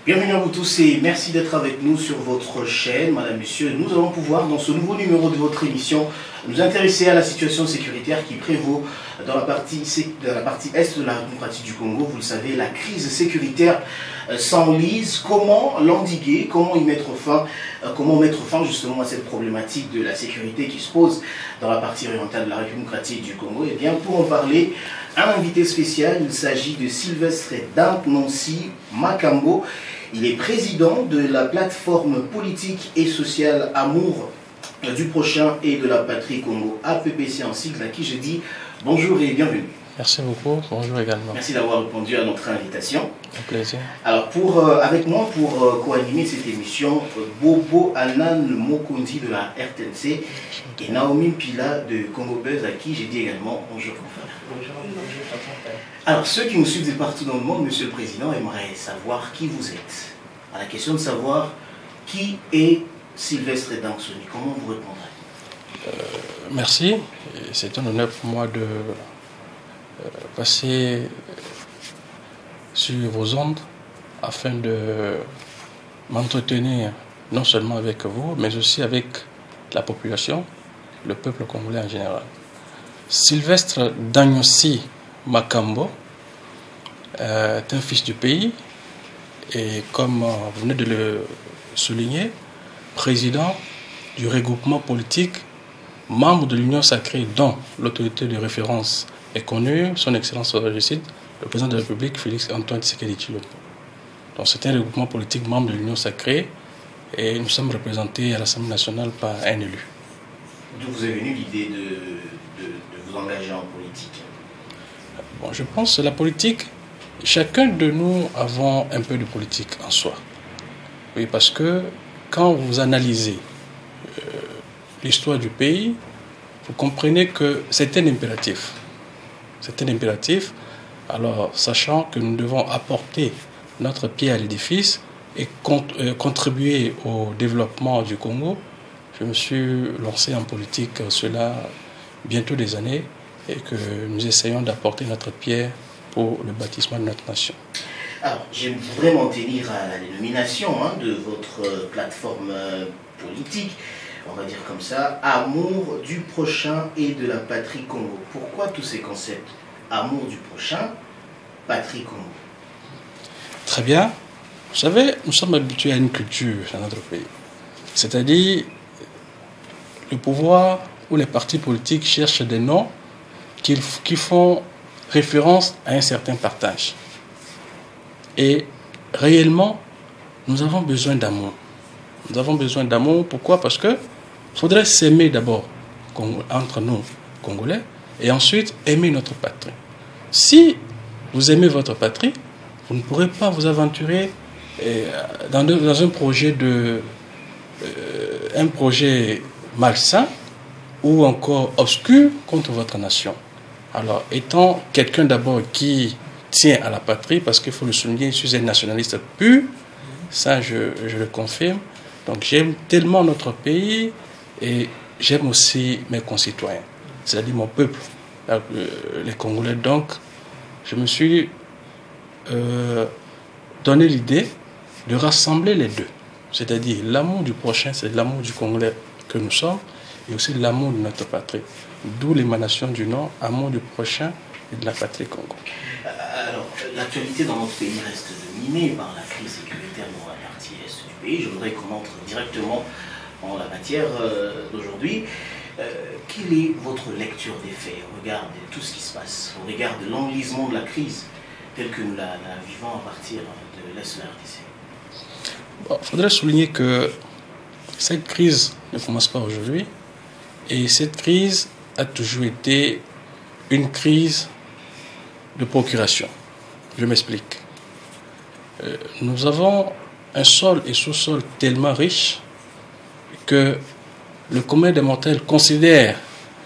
Bienvenue à vous tous et merci d'être avec nous sur votre chaîne, madame, monsieur. Nous allons pouvoir, dans ce nouveau numéro de votre émission, nous intéresser à la situation sécuritaire qui prévaut dans la partie est de la démocratie du Congo. Vous le savez, la crise sécuritaire s'enlise. Comment l'endiguer, comment mettre fin justement à cette problématique de la sécurité qui se pose dans la partie orientale de la République démocratique du Congo? Et bien, pour en parler, un invité spécial, il s'agit de Sylvestre Dank-Nonsi Makambo. Il est président de la plateforme politique et sociale Amour du prochain et de la patrie Congo, APPC en sigle, à qui je dis bonjour et bienvenue. Merci beaucoup, bonjour également. Merci d'avoir répondu à notre invitation. Un plaisir. Alors, avec moi, pour co-animer cette émission, Bobo Anan Mokondi de la RTNC et Naomi Pila de Congo Buzz, à qui j'ai dit également bonjour. Bonjour. Alors, ceux qui nous suivent de partout dans le monde, Monsieur le Président, aimeraient savoir qui vous êtes. À la question de savoir qui est Sylvestre Dank-Nonsi, comment vous répondrez? Merci. C'est un honneur pour moi de passer sur vos ondes afin de m'entretenir non seulement avec vous, mais aussi avec la population, le peuple congolais en général. Sylvestre Dank-Nonsi Makambo est un fils du pays et, comme vous venez de le souligner, président du regroupement politique, membre de l'Union sacrée dont l'autorité de référence est connue, son Excellence, je cite, le président de la République, Félix Antoine Tshisekedi Tshilombo. Donc c'est un regroupement politique membre de l'Union sacrée et nous sommes représentés à l'Assemblée nationale par un élu. D'où vous est venue l'idée de vous engager en politique? Bon, je pense que la politique, chacun de nous avons un peu de politique en soi. Oui, parce que quand vous analysez l'histoire du pays, vous comprenez que c'est un impératif. C'est un impératif, alors sachant que nous devons apporter notre pierre à l'édifice et contribuer au développement du Congo, je me suis lancé en politique cela bientôt des années et que nous essayons d'apporter notre pierre pour le bâtissement de notre nation. Alors, j'aime vraiment tenir à la dénomination de votre plateforme politique, on va dire comme ça, Amour du prochain et de la patrie Congo. Pourquoi tous ces concepts? Amour du prochain, patrie Congo. Très bien. Vous savez, nous sommes habitués à une culture dans notre pays. C'est-à-dire, le pouvoir ou les partis politiques cherchent des noms qui font référence à un certain partage. Et réellement, nous avons besoin d'amour. Nous avons besoin d'amour. Pourquoi? Parce que il faudrait s'aimer d'abord entre nous, Congolais, et ensuite aimer notre patrie. Si vous aimez votre patrie, vous ne pourrez pas vous aventurer dans un projet malsain ou encore obscur contre votre nation. Alors, étant quelqu'un d'abord qui tient à la patrie, parce qu'il faut le souligner, je suis un nationaliste pur, ça je le confirme. Donc j'aime tellement notre pays et j'aime aussi mes concitoyens, c'est-à-dire mon peuple, les Congolais. Donc je me suis donné l'idée de rassembler les deux, c'est-à-dire l'amour du prochain, c'est l'amour du Congolais que nous sommes, et aussi l'amour de notre patrie. D'où l'émanation du nom, amour du prochain et de la patrie Congo. Alors, l'actualité dans notre pays reste dominée par la crise sécuritaire dans la partie est du pays. Je voudrais qu'on entre directement en la matière d'aujourd'hui. Quelle est votre lecture des faits au regard de tout ce qui se passe, au regard de l'enlisement de la crise telle que nous la vivons à partir de l'Est de la RDC? Il faudrait souligner que cette crise ne commence pas aujourd'hui et cette crise a toujours été une crise de procuration. Je m'explique. Nous avons un sol et sous-sol tellement riche que le commun des mortels considère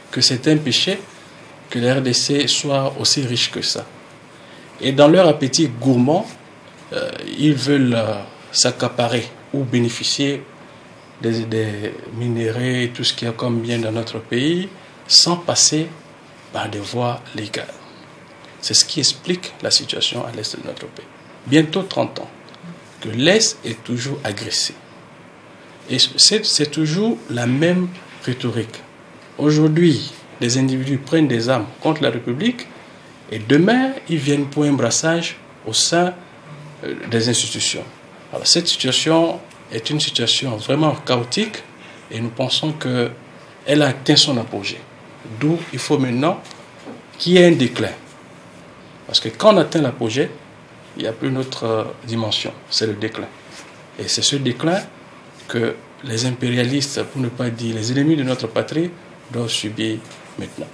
que c'est un péché que la RDC soit aussi riche que ça. Et dans leur appétit gourmand, ils veulent s'accaparer ou bénéficier des minéraux et tout ce qu'il y a comme bien dans notre pays sans passer par des voies légales. C'est ce qui explique la situation à l'est de notre pays. Bientôt 30 ans que l'Est est toujours agressé. Et c'est toujours la même rhétorique. Aujourd'hui, des individus prennent des armes contre la République et demain, ils viennent pour un brassage au sein des institutions. Alors, cette situation est une situation vraiment chaotique et nous pensons qu'elle a atteint son apogée. D'où il faut maintenant qu'il y ait un déclin. Parce que quand on atteint l'apogée, il n'y a plus une autre dimension, c'est le déclin. Et c'est ce déclin que les impérialistes, pour ne pas dire les ennemis de notre patrie, doivent subir maintenant.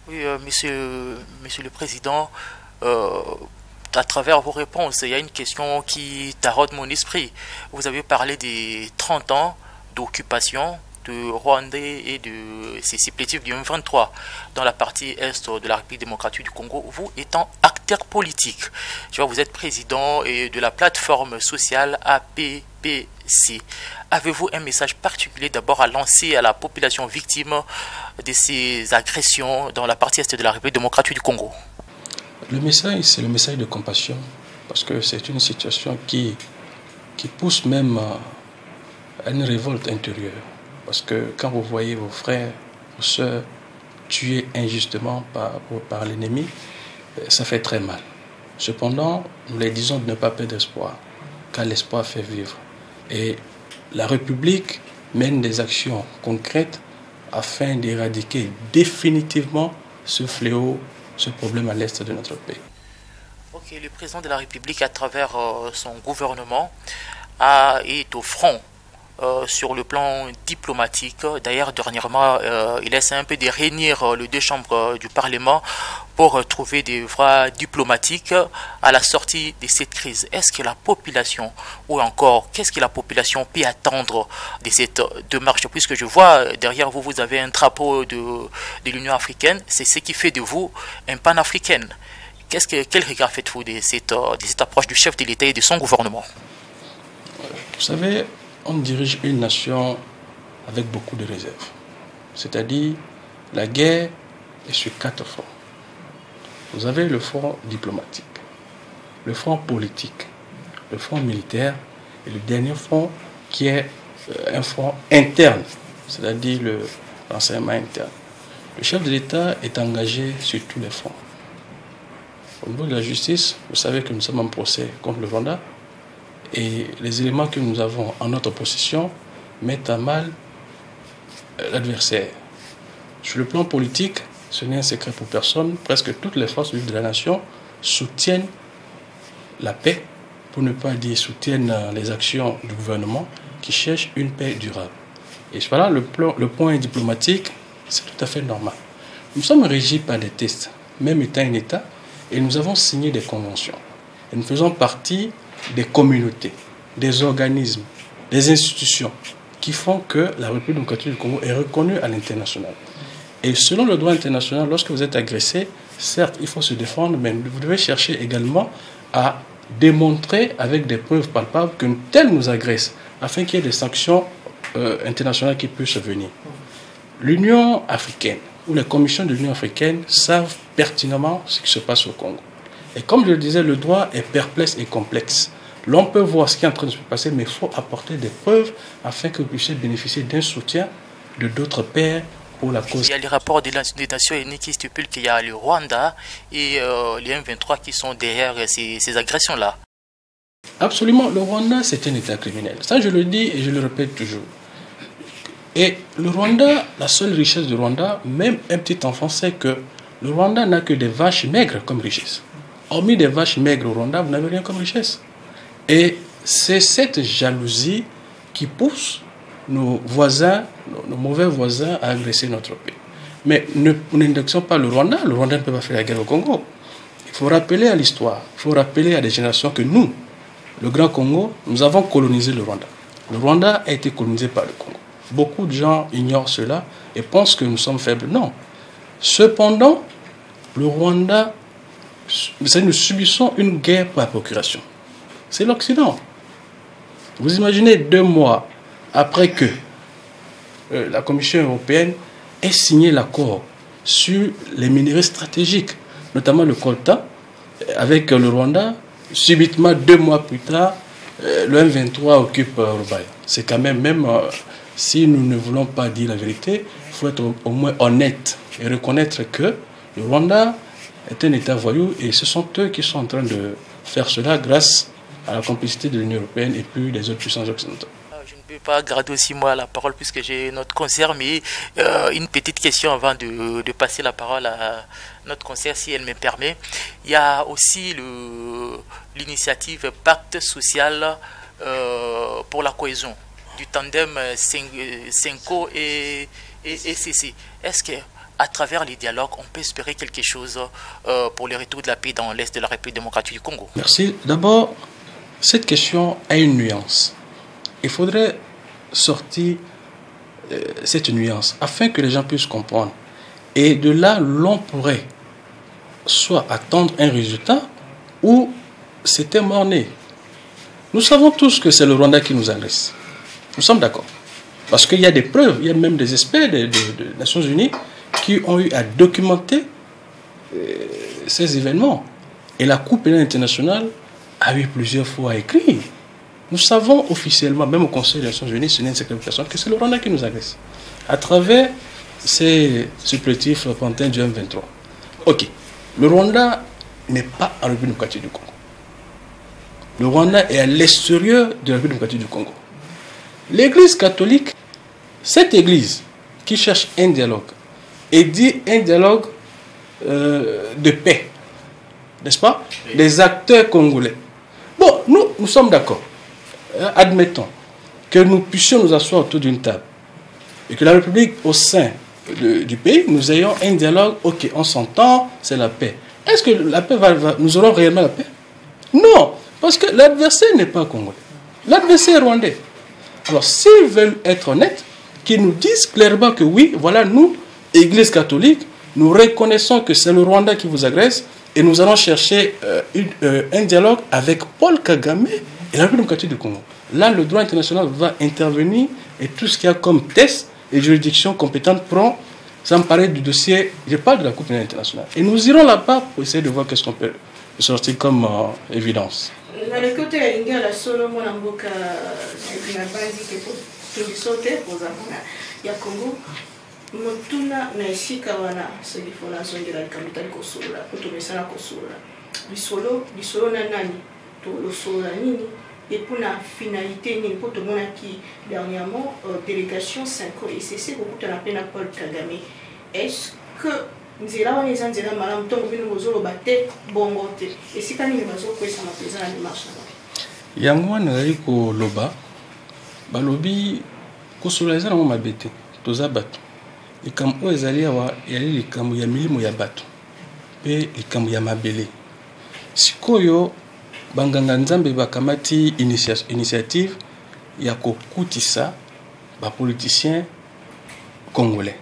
Oui, monsieur le Président, à travers vos réponses, il y a une question qui taraude mon esprit. Vous avez parlé des 30 ans d'occupation de Rwandais et de ces supplétifs du M23 dans la partie est de la République démocratique du Congo, vous étant acteur politique. Tu vois, vous êtes président de la plateforme sociale APPC. Avez-vous un message particulier d'abord à lancer à la population victime de ces agressions dans la partie est de la République démocratique du Congo? Le message, c'est le message de compassion, parce que c'est une situation qui pousse même à une révolte intérieure. Parce que quand vous voyez vos frères, vos soeurs tués injustement par l'ennemi, ça fait très mal. Cependant, nous les disons de ne pas perdre espoir, car l'espoir fait vivre. Et la République mène des actions concrètes afin d'éradiquer définitivement ce fléau, ce problème à l'est de notre pays. Ok, le président de la République, à travers son gouvernement, est au front sur le plan diplomatique. D'ailleurs, dernièrement, il essaie un peu de réunir les deux chambres du Parlement pour trouver des voies diplomatiques à la sortie de cette crise. Est-ce que la population, ou encore, qu'est-ce que la population peut attendre de cette démarche? Puisque je vois derrière vous, vous avez un drapeau de l'Union africaine, c'est ce qui fait de vous un panafricaine. Quel regard faites-vous de cette approche du chef de l'État et de son gouvernement? Vous savez, on dirige une nation avec beaucoup de réserves. C'est-à-dire, la guerre est sur 4 fronts. Vous avez le front diplomatique, le front politique, le front militaire et le dernier front qui est un front interne, c'est-à-dire l'enseignement interne. Le chef de l'État est engagé sur tous les fronts. Au niveau de la justice, vous savez que nous sommes en procès contre le Rwanda. Et les éléments que nous avons en notre possession mettent à mal l'adversaire. Sur le plan politique, ce n'est un secret pour personne. Presque toutes les forces vives de la nation soutiennent la paix, pour ne pas dire soutiennent les actions du gouvernement qui cherche une paix durable. Et voilà, le point diplomatique, c'est tout à fait normal. Nous sommes régis par des tests, même étant un État, et nous avons signé des conventions. Et nous faisons partie des communautés, des organismes, des institutions qui font que la République démocratique du Congo est reconnue à l'international. Et selon le droit international, lorsque vous êtes agressé, certes, il faut se défendre, mais vous devez chercher également à démontrer avec des preuves palpables qu'un tel nous agresse, afin qu'il y ait des sanctions internationales qui puissent venir. L'Union africaine, ou les commissions de l'Union africaine, savent pertinemment ce qui se passe au Congo. Et comme je le disais, le droit est perplexe et complexe. L'on peut voir ce qui est en train de se passer, mais il faut apporter des preuves afin que vous puissiez bénéficier d'un soutien de d'autres pairs pour la cause. Il y a les rapports des Nations Unies qui stipulent qu'il y a le Rwanda et les M23 qui sont derrière ces agressions-là. Absolument, le Rwanda, c'est un État criminel. Ça, je le dis et je le répète toujours. Et le Rwanda, la seule richesse du Rwanda, même un petit enfant sait que le Rwanda n'a que des vaches maigres comme richesse. Hormis des vaches maigres au Rwanda, vous n'avez rien comme richesse. Et c'est cette jalousie qui pousse nos voisins, nos mauvais voisins à agresser notre pays. Mais nous n'indexons pas le Rwanda ne peut pas faire la guerre au Congo. Il faut rappeler à l'histoire, il faut rappeler à des générations que nous, le Grand Congo, nous avons colonisé le Rwanda. Le Rwanda a été colonisé par le Congo. Beaucoup de gens ignorent cela et pensent que nous sommes faibles. Non. Cependant, le Rwanda, nous subissons une guerre par procuration. C'est l'Occident. Vous imaginez 2 mois après que la Commission européenne ait signé l'accord sur les minerais stratégiques, notamment le coltan, avec le Rwanda, subitement 2 mois plus tard, le M23 occupe Rubaya. C'est quand même si nous ne voulons pas dire la vérité, il faut être au moins honnête et reconnaître que le Rwanda est un État voyou et ce sont eux qui sont en train de faire cela grâce à la complicité de l'Union européenne et puis des autres puissances occidentales. Je ne peux pas garder aussi moi la parole puisque j'ai notre concert, mais une petite question avant de passer la parole à notre concert, si elle me permet. Il y a aussi l'initiative Pacte social pour la cohésion du tandem Senko et CC. Est-ce que à travers les dialogues, on peut espérer quelque chose pour le retour de la paix dans l'Est de la République démocratique du Congo? Merci. D'abord, cette question a une nuance. Il faudrait sortir cette nuance afin que les gens puissent comprendre. Et de là, l'on pourrait soit attendre un résultat ou c'était mort-né. Nous savons tous que c'est le Rwanda qui nous agresse. Nous sommes d'accord. Parce qu'il y a des preuves, il y a même des experts des Nations Unies qui ont eu à documenter ces événements. Et la Cour pénale internationale a eu plusieurs fois écrit. Nous savons officiellement, même au Conseil des Nations Unies, ce n'est une certaine personne, que c'est le Rwanda qui nous agresse. À travers ces supplétifs pantins du M23. Ok. Le Rwanda n'est pas en République démocratique du Congo. Le Rwanda est à l'extérieur de la République démocratique du Congo. L'Église catholique, cette Église qui cherche un dialogue, et dit un dialogue de paix, n'est-ce pas? Des acteurs congolais. Bon, nous sommes d'accord. Admettons que nous puissions nous asseoir autour d'une table et que la République, au sein du pays, nous ayons un dialogue, ok, on s'entend, c'est la paix. Est-ce que la paix nous aurons réellement la paix? Non, parce que l'adversaire n'est pas congolais. L'adversaire est rwandais. Alors, s'ils veulent être honnêtes, qu'ils nous disent clairement que oui, voilà, nous, Église catholique, nous reconnaissons que c'est le Rwanda qui vous agresse et nous allons chercher un dialogue avec Paul Kagame et la République démocratique du Congo. Là, le droit international va intervenir et tout ce qu'il y a comme test et juridiction compétente pourront s'emparer du dossier. Je parle de la Cour pénale internationale. Et nous irons là-bas pour essayer de voir qu'est-ce qu'on peut sortir comme évidence. Na côté ya lingala solo mwana mboka na banzi ke tulisote pozamana ya Congo motuna na esika wana selifona zongera likamita likosula kutumesana kosula bisolo na nani to losola nini et pour la finalité ni pour tout le monde qui dernièrement délégation 5 et CC beaucoup de la peine à Paul Kagame. Est-ce que nzela wana eza nzela malamu ntongo bino bozoloba te bongo te esika nini bazokwesa mapeza na démarche na yango wana ezali koloba balobi kosola eza nango mabe te toza bato likambo oyo ezali awa yali likambo ya milimo ya bato mpe likambo ya mabele sikoyo banganga nzambe bakamati initiative ya kokutisa bapoliticien congolais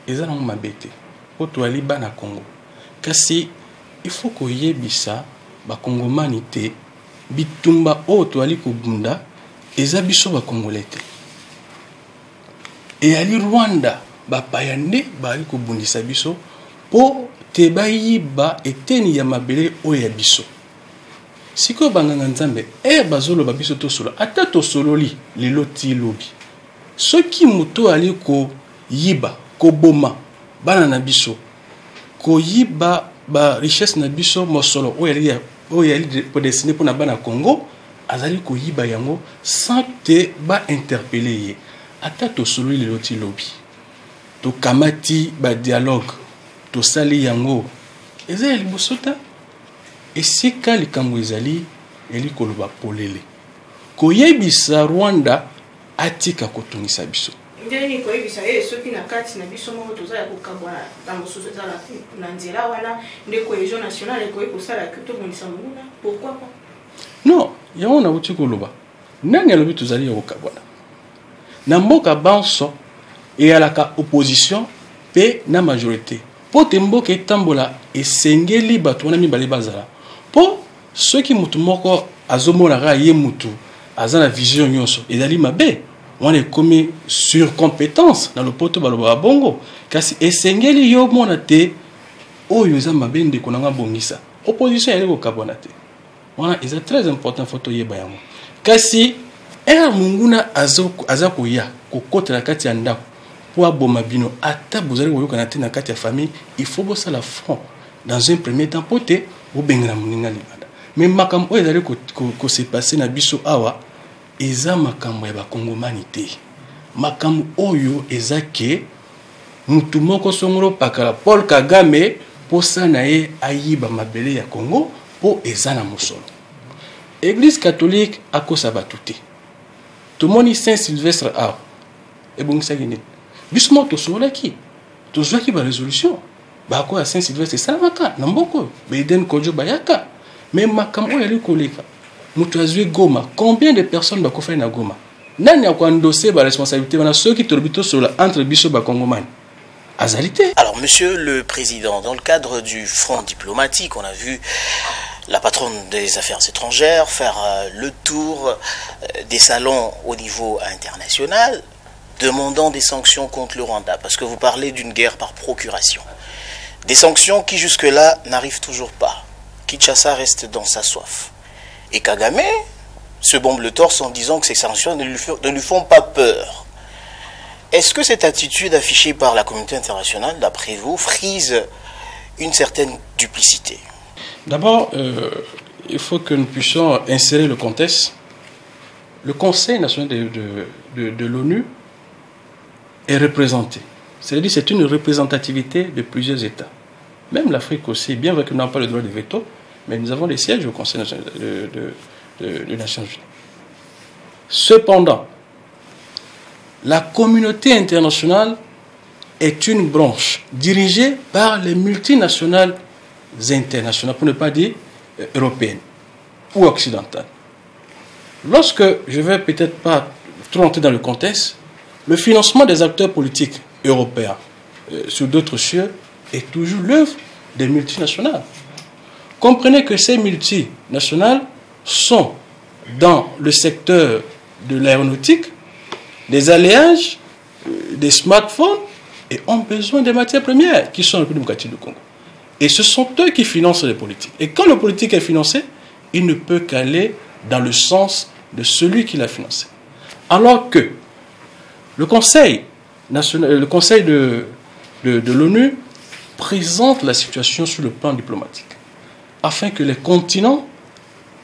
eza nango mabe te po toali bana Congo kasi il faut koyebisa bakongomani te bitumba oyo toali kobunda eza biso bakongolais te eyali Rwanda bapaya nde baali kobundisa biso po te bayiba eteni ya mabele oyo ya biso sikoyo banganga nzambe bazoloba biso tosolo ata tosololi lelo ti lobi soki moto ali koyiba koboma bana na biso koyiba ba richesse na biso mosolo oyo yali podestiné pour na bana Congo azali koyiba yango sans te ba interpeller ye ata tosololi lelo ti lobi to kamati ba dialogue to sali yango eza liboso ta esika likambo ezali eli koloba polele koyebisa Rwanda atika kotungisa biso ndeni koyebisa soki na kati na biso moko tozala kokabwana ntango soso ezala na nzela wana nde cohésion nationale ekoyi kosala ke tobundisa monguna pourquoi pas non yango nauti koloba nani alobi tozali ya kokabwana na mboka banso eyalaka opposition pe na majorité po te mboka etambola esengeli bato wana mibale bazala po soki mutu moko azomonaka ye mutu aza na vision nyonso ezali mabe wana ekomi sur compétence na lopoto baloba bongo kasi esengeli yo mona te oyo eza mabe ndeko nanga bongisa opposition yali kokabwana te wana eza très important photo yeba yango Kasi munguna aza koya kokota na kati ya ndako po aboma bino ata bozali koyoka na te na kati ya famille, il faut bosala front dans un premier temps pote bobengela moninga libanda. Mais makambo oyo ezali ko se passer na biso awa eza makambo ya bakongomani te. Makambo oyo eza ke mutu moko songolo pakala Paul Kagame posa na ye ayiba mabele ya Congo po eza na mosolo. Église catholique akosa batuté. Tomoni Saint-Sylvestre a ebongisa gine. Bismo to solaki. To zwaki ba résolution. Ba ko ya Saint-Sylvestre salamaka na mboko Biden Kojo bayaka. Mais makambo yali koleka. Mutu azwe Goma. Combien de personnes ba ko fa na Goma? Nani akwa ndossé ba responsabilité wana ceux qui torbito sur la entre biso ba Congomani. Azalité. Alors monsieur le président, dans le cadre du front diplomatique, on a vu la patronne des affaires étrangères faire le tour des salons au niveau international, demandant des sanctions contre le Rwanda, parce que vous parlez d'une guerre par procuration. Des sanctions qui jusque-là n'arrivent toujours pas. Kinshasa reste dans sa soif. Et Kagame se bombe le torse en disant que ces sanctions ne lui font pas peur. Est-ce que cette attitude affichée par la communauté internationale, d'après vous, frise une certaine duplicité? D'abord, il faut que nous puissions insérer le contexte. Le Conseil national de l'ONU est représenté. C'est-à-dire que c'est une représentativité de plusieurs États. Même l'Afrique aussi, bien vrai que nous n'avons pas le droit de veto, mais nous avons des sièges au Conseil national des Nations Unies. Cependant, la communauté internationale est une branche dirigée par les multinationales internationales, pour ne pas dire européennes ou occidentales. Lorsque je ne vais peut-être pas trop entrer dans le contexte, le financement des acteurs politiques européens sur d'autres cieux est toujours l'œuvre des multinationales. Comprenez que ces multinationales sont dans le secteur de l'aéronautique, des alliages, des smartphones et ont besoin des matières premières qui sont dans le République démocratique du Congo. Et ce sont eux qui financent les politiques. Et quand le politique est financé, il ne peut qu'aller dans le sens de celui qui l'a financé. Alors que le Conseil de l'ONU présente la situation sur le plan diplomatique, afin que les continents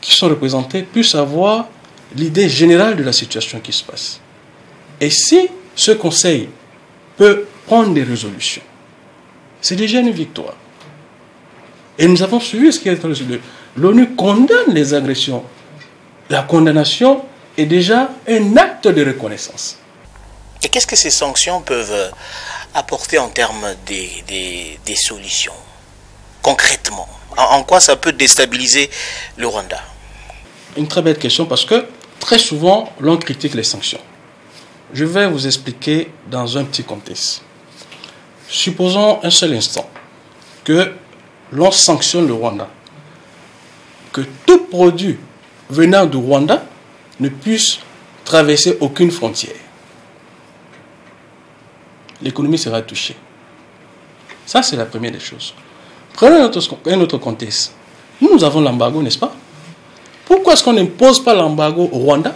qui sont représentés puissent avoir l'idée générale de la situation qui se passe. Et si ce Conseil peut prendre des résolutions, c'est déjà une victoire. Et nous avons suivi ce qui est résolu. L'ONU condamne les agressions. La condamnation est déjà un acte de reconnaissance. Et qu'est-ce que ces sanctions peuvent apporter en termes des solutions, concrètement? En quoi ça peut déstabiliser le Rwanda? Une très belle question, parce que très souvent, l'on critique les sanctions. Je vais vous expliquer dans un petit contexte. Supposons un seul instant que l'on sanctionne le Rwanda, que tout produit venant du Rwanda ne puisse traverser aucune frontière. L'économie sera touchée. Ça, c'est la première des choses. Prenons un autre contexte. Nous avons l'embargo, n'est-ce pas? Pourquoi est-ce qu'on n'impose pas l'embargo au Rwanda?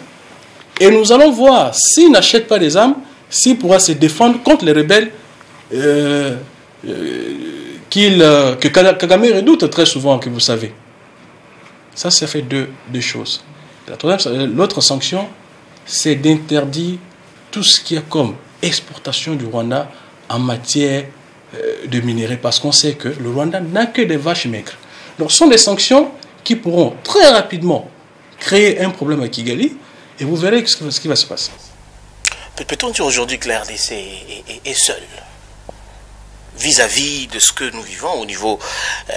Et nous allons voir, s'il n'achète pas des armes, s'il pourra se défendre contre les rebelles que Kagame redoute très souvent, que vous savez. Ça fait deux choses. L'autre sanction, c'est d'interdire tout ce qui est comme exportation du Rwanda en matière de minerais, parce qu'on sait que le Rwanda n'a que des vaches maigres. Donc ce sont des sanctions qui pourront très rapidement créer un problème à Kigali, et vous verrez ce qui va se passer. Peut-on dire aujourd'hui que la RDC est seule vis-à-vis de ce que nous vivons au niveau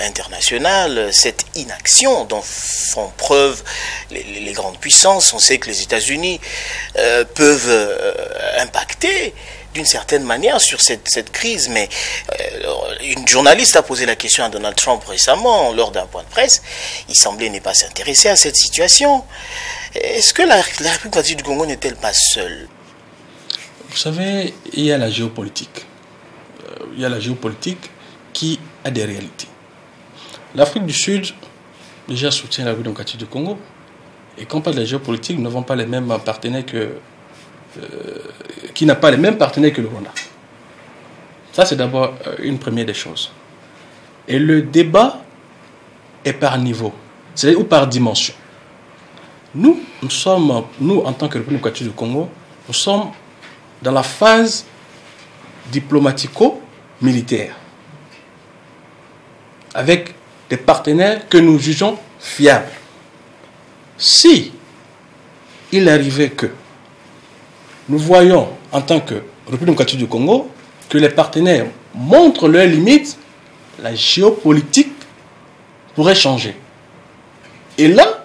international, cette inaction dont font preuve les grandes puissances? On sait que les États-Unis peuvent impacter d'une certaine manière sur cette crise, mais une journaliste a posé la question à Donald Trump récemment lors d'un point de presse. Il semblait ne pas s'intéresser à cette situation. Est-ce que la République démocratique du Congo n'est-elle pas seule? Vous savez, il y a la géopolitique. Il y a la géopolitique qui a des réalités. L'Afrique du Sud déjà soutient la République démocratique du Congo. Et quand on parle de la géopolitique, nous n'avons pas les mêmes partenaires qui n'a pas les mêmes partenaires que le Rwanda. Ça, c'est d'abord une première des choses. Et le débat est par niveau, c'est-à-dire ou par dimension. Nous, en tant que République démocratique du Congo, nous sommes dans la phase diplomatico-militaire, avec des partenaires que nous jugeons fiables. Si il arrivait que nous voyons, en tant que République démocratique du Congo, que les partenaires montrent leurs limites, la géopolitique pourrait changer. Et là,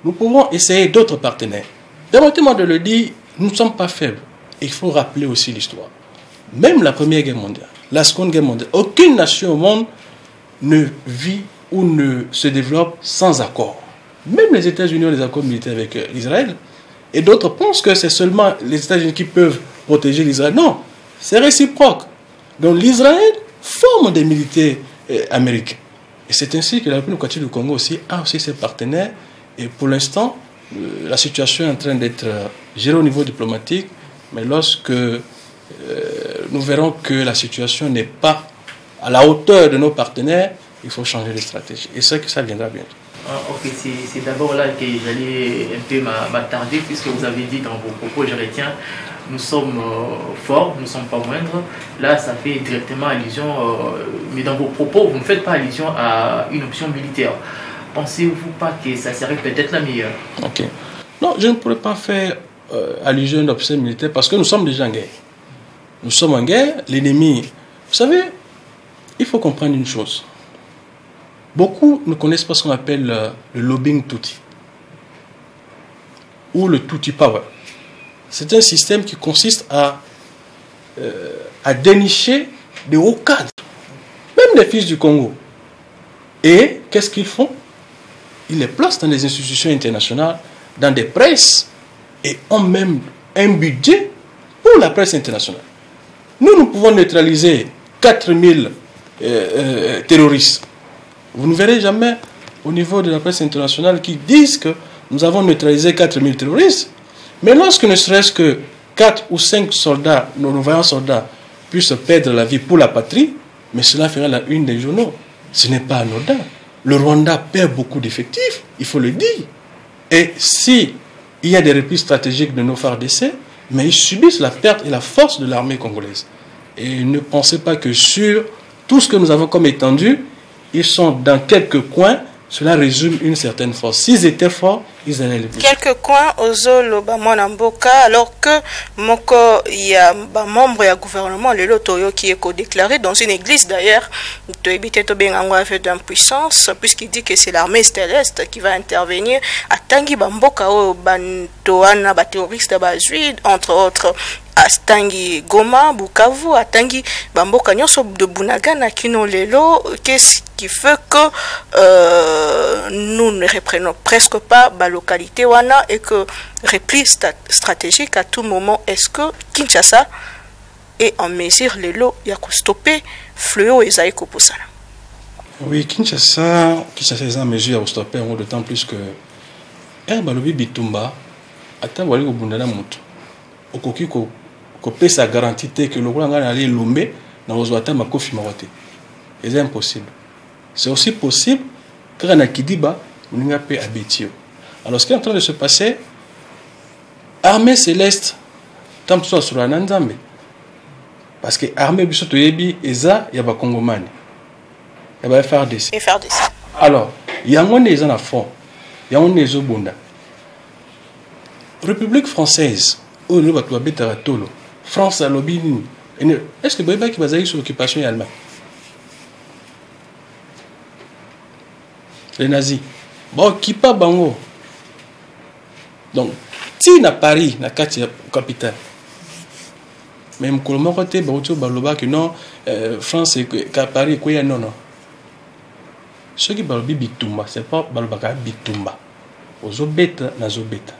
nous pouvons essayer d'autres partenaires. Permettez-moi de le dire, nous ne sommes pas faibles. Il faut rappeler aussi l'histoire. Même la Première Guerre mondiale, la Seconde Guerre mondiale, aucune nation au monde ne vit ou ne se développe sans accord. Même les États-Unis ont des accords militaires avec Israël. Et d'autres pensent que c'est seulement les États-Unis qui peuvent protéger l'Israël. Non, c'est réciproque. Donc l'Israël forme des militaires américains. Et c'est ainsi que la République démocratique du Congo aussi a aussi ses partenaires. Et pour l'instant, la situation est en train d'être gérée au niveau diplomatique. Mais lorsque nous verrons que la situation n'est pas à la hauteur de nos partenaires, il faut changer de stratégie. Et c'est que ça viendra bientôt. Ok, c'est d'abord là que j'allais un peu m'attarder, puisque vous avez dit dans vos propos, je retiens, nous sommes forts, nous ne sommes pas moindres. Là, ça fait directement allusion, mais dans vos propos, vous ne faites pas allusion à une option militaire. Pensez-vous pas que ça serait peut-être la meilleure? Ok. Non, je ne pourrais pas faire allusion à une option militaire parce que nous sommes déjà en guerre. Nous sommes en guerre, l'ennemi... Vous savez, il faut comprendre une chose. Beaucoup ne connaissent pas ce qu'on appelle le lobbying Tutsi ou le Tutsi Power. C'est un système qui consiste à dénicher des hauts cadres, même les fils du Congo. Et qu'est-ce qu'ils font? Ils les placent dans des institutions internationales, dans des presses, et ont même un budget pour la presse internationale. Nous pouvons neutraliser 4000 terroristes. Vous ne verrez jamais au niveau de la presse internationale qui disent que nous avons neutralisé 4000 terroristes. Mais lorsque ne serait-ce que 4 ou 5 soldats, nos vaillants soldats, puissent perdre la vie pour la patrie, mais cela fera la une des journaux. Ce n'est pas anodin. Le Rwanda perd beaucoup d'effectifs, il faut le dire. Et si il y a des replis stratégiques de nos FARDC, mais ils subissent la perte et la force de l'armée congolaise. Et ne pensez pas que sur tout ce que nous avons comme étendue, ils sont dans quelques coins, cela résume une certaine force. S'ils étaient forts, ils allaient les plus. Quelques coins aux Zolo Mboka, alors que il y a un membre du gouvernement, le Lotoyo, qui est déclaré dans une église d'ailleurs, de éviter avec d'impuissance, puisqu'il dit que c'est l'armée céleste qui va intervenir à Tangi Bamboka, au Bantoana, terroriste entre autres. À Tangi Goma, Bukavu, à Tangi Bamboka Nyonso de Bunagana Kino Lelo, qu'est-ce qui fait que nous ne reprenons presque pas la localité Wana et que repli stratégique à tout moment? Est-ce que Kinshasa est en mesure Lelo ya stopper fléau et Zaïko Poussana? Oui, Kinshasa est en mesure de stopper, d'autant plus que Balobi Bitumba attend Wali Bundana Mutu. Okokiko que ça garantit que le Rwanda allait l'omber dans les ouatas makofi maroté. C'est impossible. C'est aussi possible que dans Kidiba, on n'a pas habitué. Alors ce qui est en train de se passer, armée céleste, tant que ce soit sur la Nzambe, parce que l'armée bisoto yebi eza ya ba Congomani, ya ba FARDC. Alors, il y a un des en fond, il y a un des au Bunda. République française. Oh, nous avons Tolo. France a lobby. Est-ce que vous avez qui basé sur l'occupation allemande? Les nazis. Bon, qui pas bango. Donc, si na Paris, na capitale. Même quand on côté, baloba que non, France et Paris, quoi non non. Ce qui balobi bitumba, c'est pas balobaka bitumba. Ozobeta na zobeta.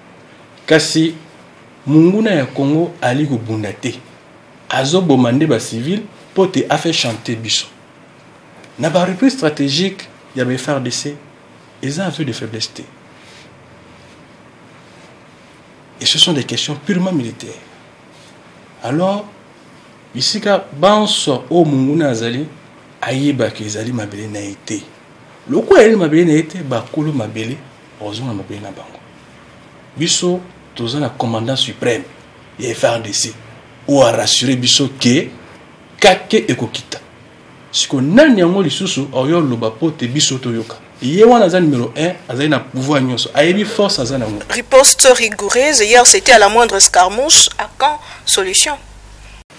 Kasi Munguna ya Congo ali ko bundate. Azo bomande ba civil pour te a fait chanter biso. Na ba reprise stratégique, il y avait FARDC, ils ont un peu de faiblesse. Et ce sont des questions purement militaires. Alors, ici, banso o munguna azali, ayeba ke ezali mabele na été. Le quoi est mabele na été, bakolo mabele, heureusement mabele na bango. Biso, tous un commandant suprême, il FRDC, ou a rassuré biso que kake ekokita. Si qu'on n'a n'yango lisusu, oyo lobapo te biso toyoka. Yewa naza numéro 1, azali na pouvoir nyonso. Ayebi force azali na. Riposte rigoureuse, hier c'était à la moindre escarmouche, à quand solution?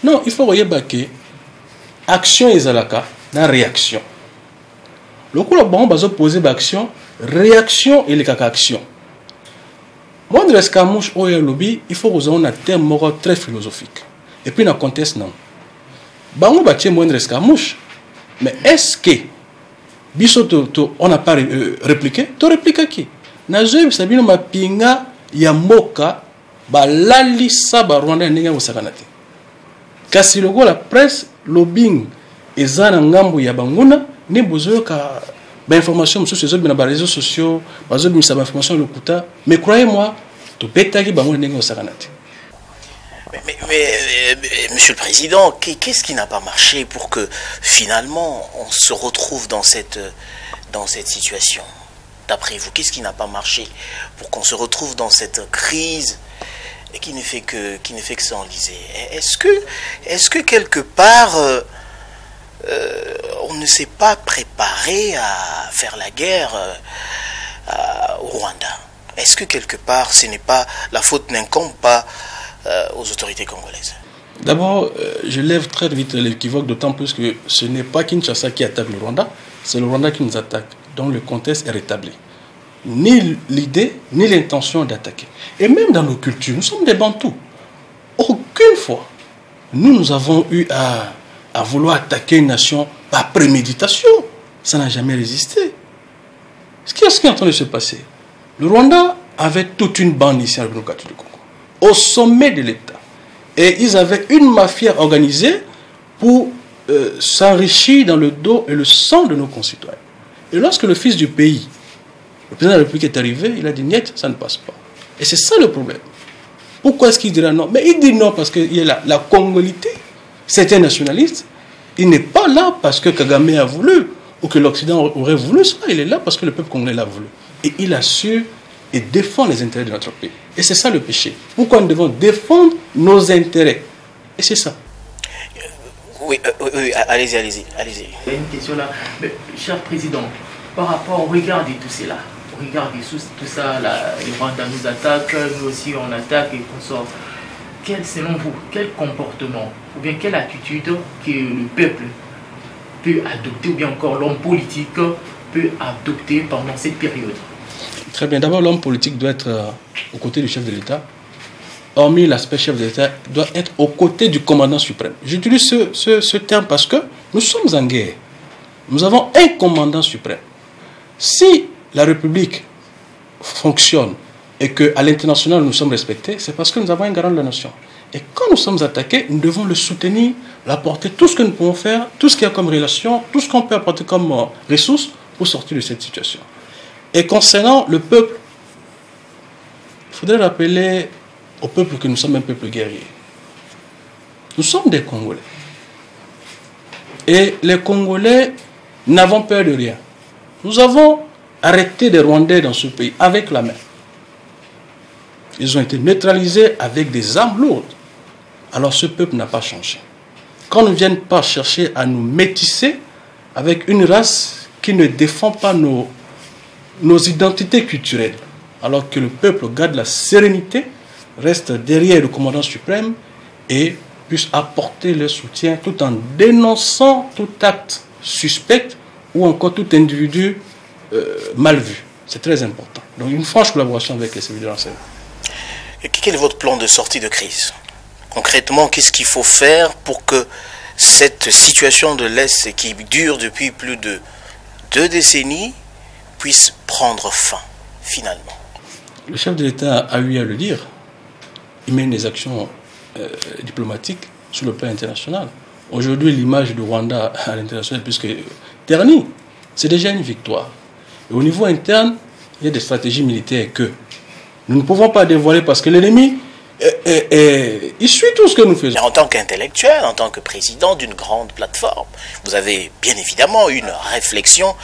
Non, il faut regarder que action ezalaka na réaction. Le coup le bon bazo poser action, réaction et les kaka action. Moindre escarmouche ou lobby, il faut que on a un terme très philosophique. Et puis dans le contexte non. Bango bâti moindre escarmouche, mais est-ce que biso on n'a pas répliqué? Tu répliques qui? Nazo sabino mapinga ya mboka balali sa ba Rwanda ndenge osakanate. Kasi logo la presse lobbying ezana ngambo ya banguna ne bozo ka ba information sur ces autres réseaux sociaux, bazo bimisa ba information lokuta, mais croyez-moi, to betaki banguna ndenge osakanate. Mais Monsieur le Président, qu'est-ce qui n'a pas marché pour que finalement on se retrouve dans cette situation? D'après vous, qu'est-ce qui n'a pas marché pour qu'on se retrouve dans cette crise et qui ne fait que s'enliser? Est-ce que quelque part on ne s'est pas préparé à faire la guerre au Rwanda? Est-ce que quelque part ce n'est pas la faute n'incombe pas aux autorités congolaises? D'abord, je lève très vite l'équivoque, d'autant plus que ce n'est pas Kinshasa qui attaque le Rwanda, c'est le Rwanda qui nous attaque. Donc le contexte est rétabli. Ni l'idée, ni l'intention d'attaquer. Et même dans nos cultures, nous sommes des Bantous. Aucune fois, nous avons eu à vouloir attaquer une nation par préméditation. Ça n'a jamais résisté. Qu'est-ce qui est en train de se passer? Le Rwanda avait toute une bande ici à du Congo, au sommet de l'État. Et ils avaient une mafia organisée pour s'enrichir dans le dos et le sang de nos concitoyens. Et lorsque le fils du pays, le président de la République est arrivé, il a dit niet, ça ne passe pas. Et c'est ça le problème. Pourquoi est-ce qu'il dira non? Mais il dit non parce qu'il y a la congolité. C'est un nationaliste. Il n'est pas là parce que Kagame a voulu ou que l'Occident aurait voulu ça. Il est là parce que le peuple congolais l'a voulu. Et il assure et défend les intérêts de notre pays. Et c'est ça le péché. Pourquoi nous devons défendre nos intérêts? Et c'est ça. Oui, allez-y. Il y a une question là. Mais, cher président, par rapport au regard de tout cela, au regard de tout ça, les Rwandais nous attaquent, nous aussi on attaque et qu'on sort. Selon vous, quel comportement ou bien quelle attitude que le peuple peut adopter ou bien encore l'homme politique peut adopter pendant cette période? Très bien. D'abord, l'homme politique doit être aux côtés du chef de l'État. Hormis l'aspect chef de l'État, doit être aux côtés du commandant suprême. J'utilise ce terme parce que nous sommes en guerre. Nous avons un commandant suprême. Si la République fonctionne et qu'à l'international nous sommes respectés, c'est parce que nous avons un garant de la nation. Et quand nous sommes attaqués, nous devons le soutenir, l'apporter tout ce que nous pouvons faire, tout ce qu'il y a comme relation, tout ce qu'on peut apporter comme ressources pour sortir de cette situation. Et concernant le peuple, il faudrait rappeler au peuple que nous sommes un peuple guerrier. Nous sommes des Congolais. Et les Congolais n'avons peur de rien. Nous avons arrêté des Rwandais dans ce pays avec la main. Ils ont été neutralisés avec des armes lourdes. Alors ce peuple n'a pas changé. Qu'on ne vienne pas chercher à nous métisser avec une race qui ne défend pas nos identités culturelles, alors que le peuple garde la sérénité, reste derrière le commandant suprême et puisse apporter le soutien tout en dénonçant tout acte suspect ou encore tout individu mal vu. C'est très important. Donc une franche collaboration avec les services de renseignement. Quel est votre plan de sortie de crise? Concrètement, qu'est-ce qu'il faut faire pour que cette situation de l'Est qui dure depuis plus de 2 décennies puisse prendre fin, finalement? Le chef de l'État a eu à le dire. Il mène des actions diplomatiques sur le plan international. Aujourd'hui, l'image du Rwanda à l'international est plus que ternie. C'est déjà une victoire. Et au niveau interne, il y a des stratégies militaires que Nous ne pouvons pas dévoiler parce que l'ennemi, il suit tout ce que nous faisons. En tant qu'intellectuel, en tant que président d'une grande plateforme, vous avez bien évidemment une réflexion,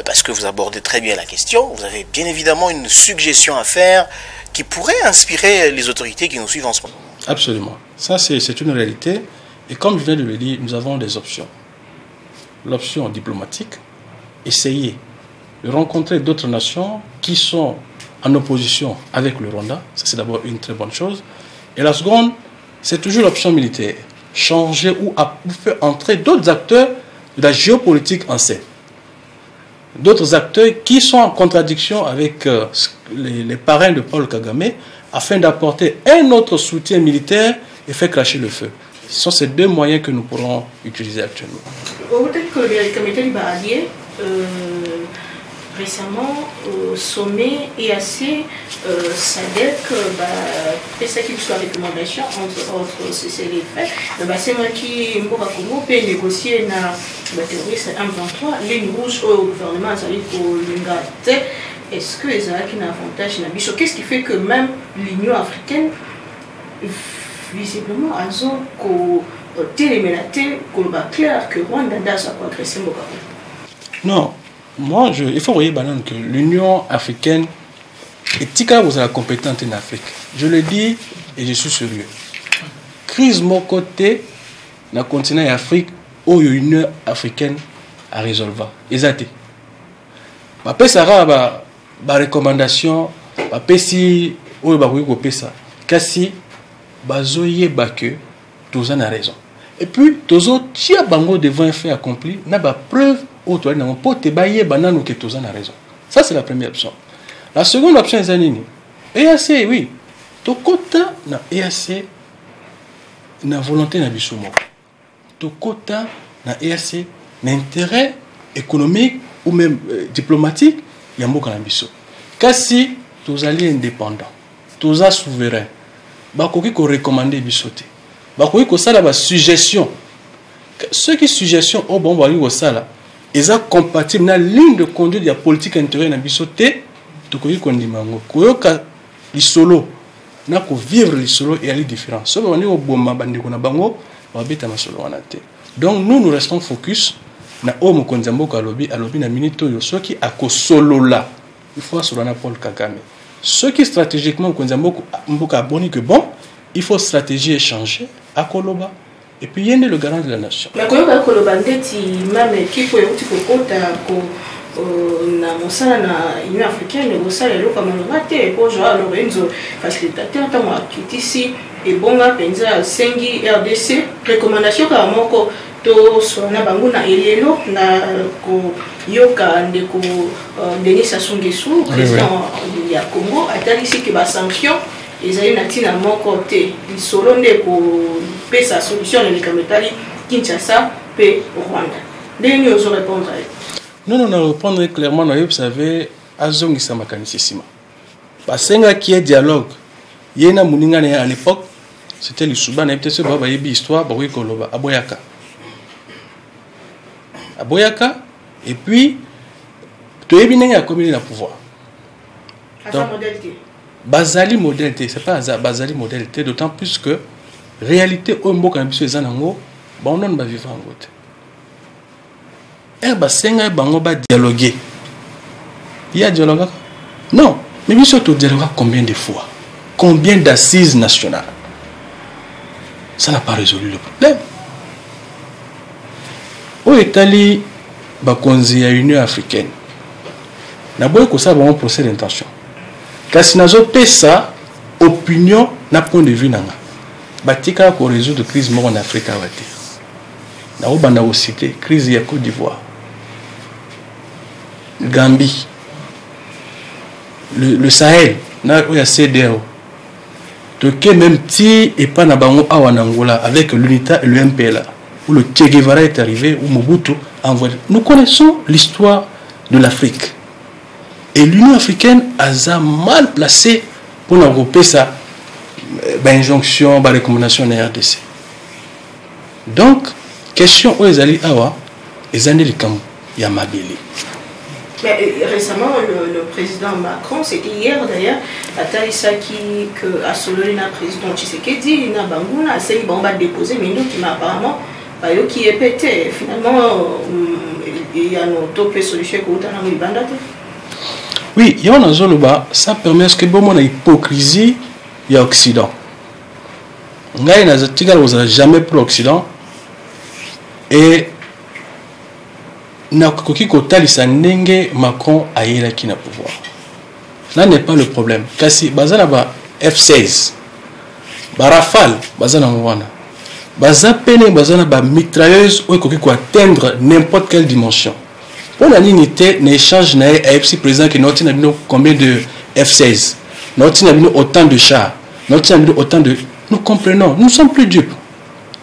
parce que vous abordez très bien la question, vous avez bien évidemment une suggestion à faire qui pourrait inspirer les autorités qui nous suivent en ce moment. Absolument. Ça, c'est une réalité. Et comme je viens de le dire, nous avons des options. L'option diplomatique, essayer de rencontrer d'autres nations qui sont en opposition avec le Rwanda. Ça, c'est d'abord une très bonne chose. Et la seconde, c'est toujours l'option militaire. Changer ou faire entrer d'autres acteurs de la géopolitique en scène. D'autres acteurs qui sont en contradiction avec les parrains de Paul Kagame afin d'apporter un autre soutien militaire et faire cracher le feu. Ce sont ces deux moyens que nous pourrons utiliser actuellement. Peut-être que les comités libéraliers, récemment, au sommet EAC, SADC, c'est ça qui soit avec recommandation, entre autres, c'est les faits. C'est moi qui peut négocier dans le terroriste M23, ligne rouge au gouvernement, ça veut dire pour l'Ingate. Est-ce que les Arabes ont un avantage dans Bicho? Qu'est-ce qui fait que même l'Union africaine, visiblement, a clair que Rwanda a agressé Mbokako? Non, moi, il faut voir que l'Union africaine est la compétente en Afrique. Je le dis et je suis sérieux. Crise mon côté, dans le continent Afrique, où l'Union africaine a résolvé. Exactement. Après ça, ba recommandation, ba si ou ba oui ça. Kasi bazoye ba que tous en a raison. Et puis tous autres tia bango devant un fait accompli, n'a ba preuve ou toi n'a pas te bailler banane que tous en a raison. Ça c'est la première option. La seconde option c'est nini? EAC oui. To kota na EAC na volonté na biso moko. To kota na EAC na intérêt économique ou même diplomatique. Yamboka na biso. Kasi tozali indépendant, toza souverain. Bakoki ko recommander bisote. Bakoki ko sala ba suggestion. Ceux qui suggestion au bon bali ko sala, eza compatible na ligne de conduite de la politique intérieure na bisote, tokoki ko ndimango. Koyoka lisolo na ko vivre lisolo et ali différent. So ba ndiko bomba bandiko na bango, ba beta masolo wana te. Donc nous restons focus na omo konzamboka alobi na minito yo soki akosolola il faut solana Paul Kagame soki stratégiquement konzamboka aboni que bon il faut stratégie échanger akoloba et puis yende le garant de la nation mais koyoka koloba ndeti même kipo yuti kokota ko na mosala na Union africaine mosala lo kama ngate po Joao Lorenzo facilitateur tamo akitisi et bonga penza sengi RDC recommandation ka moko to sona bango na elelo na ko yoka ndeko Denis Sassou Nguesso président ya Congo atalisi ke ba sanction ezali na tina moko te lisolo ndeko pesa solution le kametali Kinshasa pe Rwanda. Deni ozo répondre. Non, répondre clairement, vous savez, azongisa makanisissima. Basenga qui est dialogue. Yena muninga à l'époque, c'était le Souban, et peut-être baba yebi histoire, ba koloba aboyaka. Aboyaka, et puis, tu es bien à communiquer le pouvoir. Bazali modalité, c'est pas Bazali modalité, d'autant plus que réalité, au mboka na biso ezanango, ba on ba vivre en route. Basenga bango ba dialoguer. Il y a dialogue? Non, mais bien sûr, tu dialogues combien de fois? Combien d'assises nationales? Ça n'a pas résolu le problème. Au Italie, bakonzi ya Union africaine. Na boy ko ça ba procès d'intention. Kasi nazo pesa opinion na point de vue nanga. Batika ko résoudre crise moko en Afrique awate. Na obanda o cité crise ya Côte d'Ivoire. Gambie, le Sahel, na oya CDAO. Toké même ti et pas na bango awa na Angola avec l'UNITA et le MPLA où le Che Guevara est arrivé où Mobutu a envoyé. Nous connaissons l'histoire de l'Afrique. Et l'Union africaine a mal placé pour n'agrouper ça injonction, recommandation de la RDC. Donc, question où les alliés awa, les années les camps, il y a Mabili. Mais récemment, le président Macron, c'était hier d'ailleurs, Ataïsaki, que Assolina, président Tshisekedi, Nabanguna, c'est bon, va déposer, mais nous qui apparemment, qui est pété. Finalement, il y a nos topes solutions que vous avez dans oui, il y a une zone où ça permet que bon, la hypocrisie, il y a Occident. On n'a jamais pour l'Occident et nakoki kotalisa ndenge Macron ayelaki na pouvoir. Là n'est pas le problème. Kasi bazana ba F16, ba Rafale, bazana mwana. Baza pene bazana ba mitrailleuse ou ekoki ko atteindre n'importe quelle dimension. Pour la unité, n'échange na AFC président qui noti na bino combien de F16, noti na bino autant de chars, noti na bino autant de. Nous comprenons, nous ne sommes plus dupes.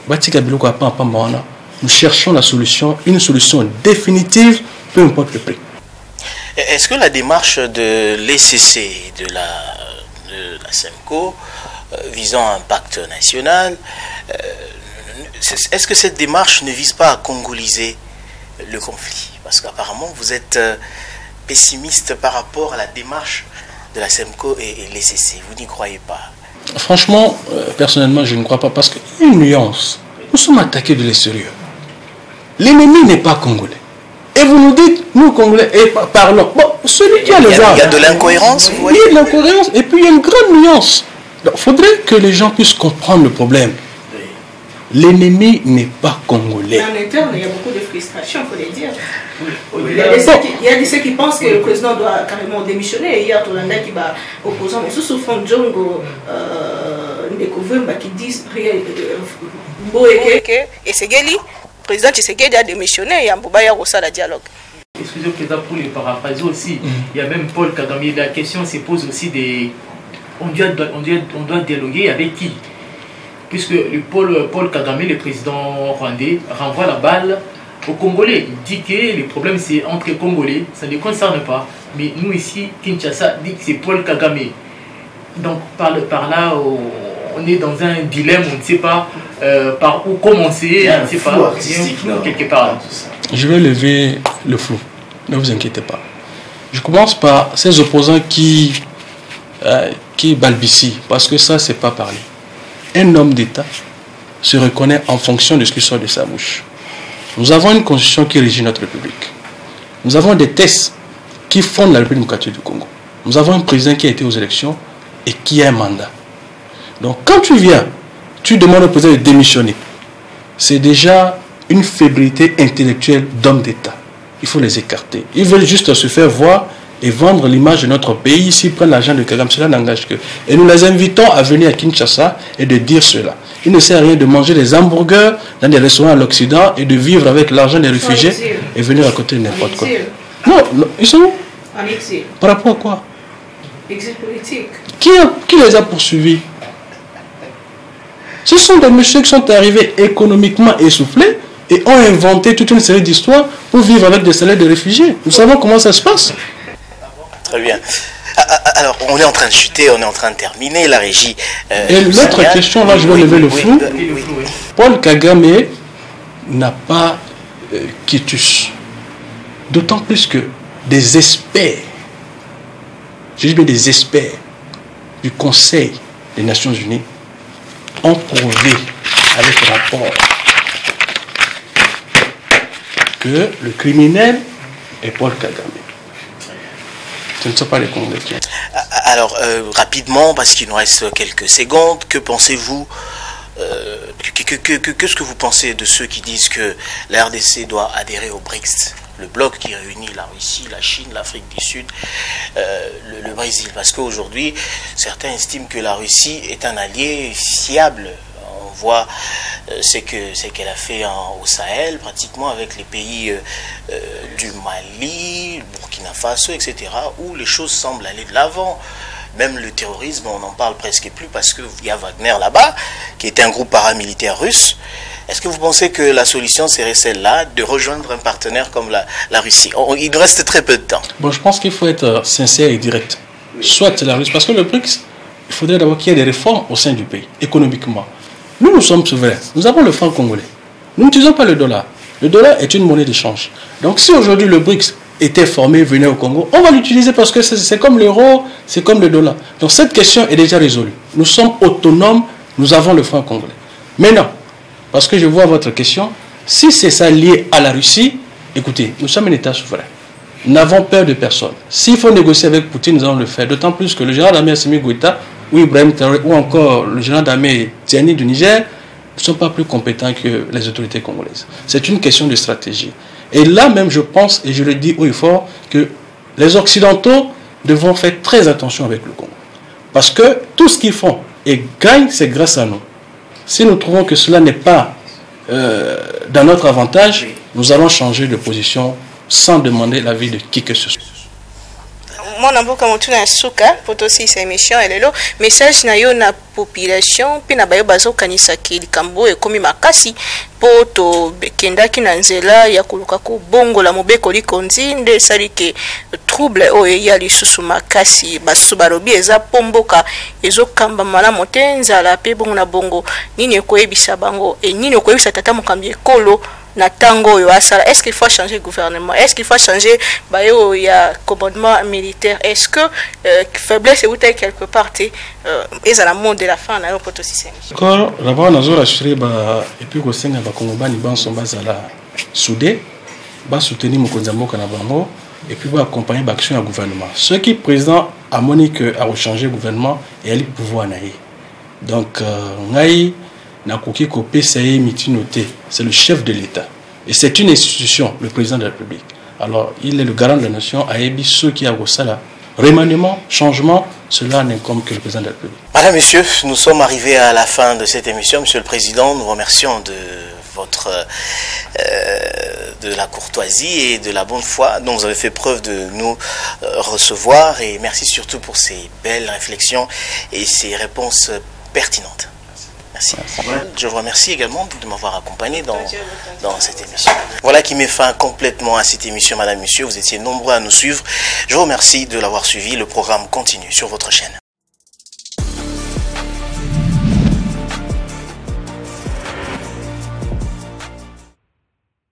Batika biloko apa pa mwana. Nous cherchons la solution, une solution définitive, peu importe le prix. Est-ce que la démarche de l'ECC, de la SEMCO, visant un pacte national, est-ce que cette démarche ne vise pas à congoliser le conflit? Parce qu'apparemment, vous êtes pessimiste par rapport à la démarche de la SEMCO et l'ECC. Vous n'y croyez pas? Franchement, personnellement, je ne crois pas parce qu'il y a une nuance. Nous sommes attaqués de l'extérieur. L'ennemi n'est pas congolais. Et vous nous dites, nous Congolais, et parlons. Bon, celui qui a les armes. Il y a de l'incohérence, vous voyez? Il y a de l'incohérence et puis il y a une grande nuance. Il faudrait que les gens puissent comprendre le problème. L'ennemi n'est pas congolais. En interne, il y a beaucoup de frustration, il faut le dire. Il y a ceux qui pensent que le président doit carrément démissionner. Hier, Tolanda qui va opposant, mais sous fond de Djongo, qui disent et Segeli, le président Tshisekedi a démissionné, il y a un Boubaya Rossa la dialogue. Excusez-moi, président, pour les paraphraser aussi, il y a même Paul Kagame, la question se pose aussi des. On doit dialoguer avec qui? Puisque Paul Kagame, le président rwandais, renvoie la balle aux Congolais. Il dit que le problème c'est entre Congolais, ça ne concerne pas. Mais nous ici, Kinshasa dit que c'est Paul Kagame. Donc par là, on est dans un dilemme, on ne sait pas par où commencer, on ne sait pas. Il y a un flou quelque part. Je vais lever le flou, ne vous inquiétez pas. Je commence par ces opposants qui balbutient, parce que ça, c'est pas parler. Un homme d'État se reconnaît en fonction de ce qui sort de sa bouche. Nous avons une constitution qui régit notre République. Nous avons des textes qui fondent la République démocratique du Congo. Nous avons un président qui a été aux élections et qui a un mandat. Donc quand tu viens, tu demandes au président de démissionner. C'est déjà une fébrilité intellectuelle d'hommes d'État. Il faut les écarter. Ils veulent juste se faire voir et vendre l'image de notre pays. S'ils prennent l'argent de Kagame, cela n'engage que. Et nous les invitons à venir à Kinshasa et de dire cela. Il ne sert à rien de manger des hamburgers dans des restaurants à l'Occident et de vivre avec l'argent des réfugiés et venir à côté de n'importe quoi. Non, ils sont où? En exil. Par rapport à quoi? Exil politique. Qui les a poursuivis? Ce sont des messieurs qui sont arrivés économiquement essoufflés et ont inventé toute une série d'histoires pour vivre avec des salaires de réfugiés. Nous savons comment ça se passe. Très bien. Alors, on est en train de chuter, on est en train de terminer la régie. Et l'autre question, là, je vais lever le flou. Paul Kagame n'a pas quitus. D'autant plus que des experts, je dis bien des experts du Conseil des Nations Unies ont prouvé avec rapport que le criminel est Paul Kagame. Ce ne sont pas les Congolais. Alors, rapidement, parce qu'il nous reste quelques secondes, que pensez-vous qu'est-ce que vous pensez de ceux qui disent que la RDC doit adhérer au BRICS, le bloc qui réunit la Russie, la Chine, l'Afrique du Sud, le Brésil? Parce qu'aujourd'hui, certains estiment que la Russie est un allié fiable. On voit ce qu'elle a fait au Sahel, pratiquement avec les pays du Mali, Burkina Faso, etc., où les choses semblent aller de l'avant. Même le terrorisme, on n'en parle presque plus parce qu'il y a Wagner là-bas, qui est un groupe paramilitaire russe. Est-ce que vous pensez que la solution serait celle-là, de rejoindre un partenaire comme la Russie? Il nous reste très peu de temps. Bon, je pense qu'il faut être sincère et direct. Soit la Russie, parce que le BRICS, il faudrait d'abord qu'il y ait des réformes au sein du pays, économiquement. Nous sommes souverains. Nous avons le franc congolais. Nous n'utilisons pas le dollar. Le dollar est une monnaie d'échange. Donc si aujourd'hui le BRICS était formé, venait au Congo, on va l'utiliser parce que c'est comme l'euro, c'est comme le dollar. Donc cette question est déjà résolue. Nous sommes autonomes, nous avons le franc congolais. Maintenant, parce que je vois votre question, si c'est ça lié à la Russie, écoutez, nous sommes un État souverain. Nous n'avons peur de personne. S'il faut négocier avec Poutine, nous allons le faire. D'autant plus que le général d'armée Assimi Goïta, ou Ibrahim Traoré, ou encore le général d'armée Tiani du Niger, ne sont pas plus compétents que les autorités congolaises. C'est une question de stratégie. Et là même, je pense, et je le dis haut et fort, que les Occidentaux devront faire très attention avec le Congo. Parce que tout ce qu'ils font et gagnent, c'est grâce à nous. Si nous trouvons que cela n'est pas dans notre avantage, nous allons changer de position sans demander l'avis de qui que ce soit. Mwana mboka motuna suka poto si sa émission elelo message na yo na population pe na bayo bazokanisaki likambo ekomi makasi poto bekendaki na nzela ya koluka ko bongola mobeko likonzi nde esali ke trouble oyo ya lisusu makasi basusu balobi eza pomboka ezokamba malamu te nzala pe bongo na bongo nini ekoyebisa bango e nini ekoyebisa tata mokambi ekolo na tango yo asala. Est-ce qu'il faut changer le gouvernement? Est-ce qu'il faut changer bayo ya commandement militaire? Est-ce que faiblesse est où quelque part est à la mode de la fin na yo poto système? D'accord, d'abord nazo rassurer ba et puis ko senga ba kongobani banso bazala soudé ba soutenir mokonzi mboka na bango et puis ba accompagner l'action du gouvernement. Ce qui président a monique a rechanger gouvernement et ali pouvoir naï. Donc ngai Nakoki ko PCI mitinoté, c'est le chef de l'État. Et c'est une institution, le président de la République. Alors, il est le garant de la nation, à Ebi, ceux qui ont ça remaniement, changement, cela n'incombe que le président de la République. Madame, Monsieur, nous sommes arrivés à la fin de cette émission. Monsieur le Président, nous remercions de votre de la courtoisie et de la bonne foi dont vous avez fait preuve de nous recevoir. Et merci surtout pour ces belles réflexions et ces réponses pertinentes. Merci. Je vous remercie également de m'avoir accompagné dans cette émission. Voilà qui met fin complètement à cette émission, Madame, Monsieur. Vous étiez nombreux à nous suivre. Je vous remercie de l'avoir suivi. Le programme continue sur votre chaîne.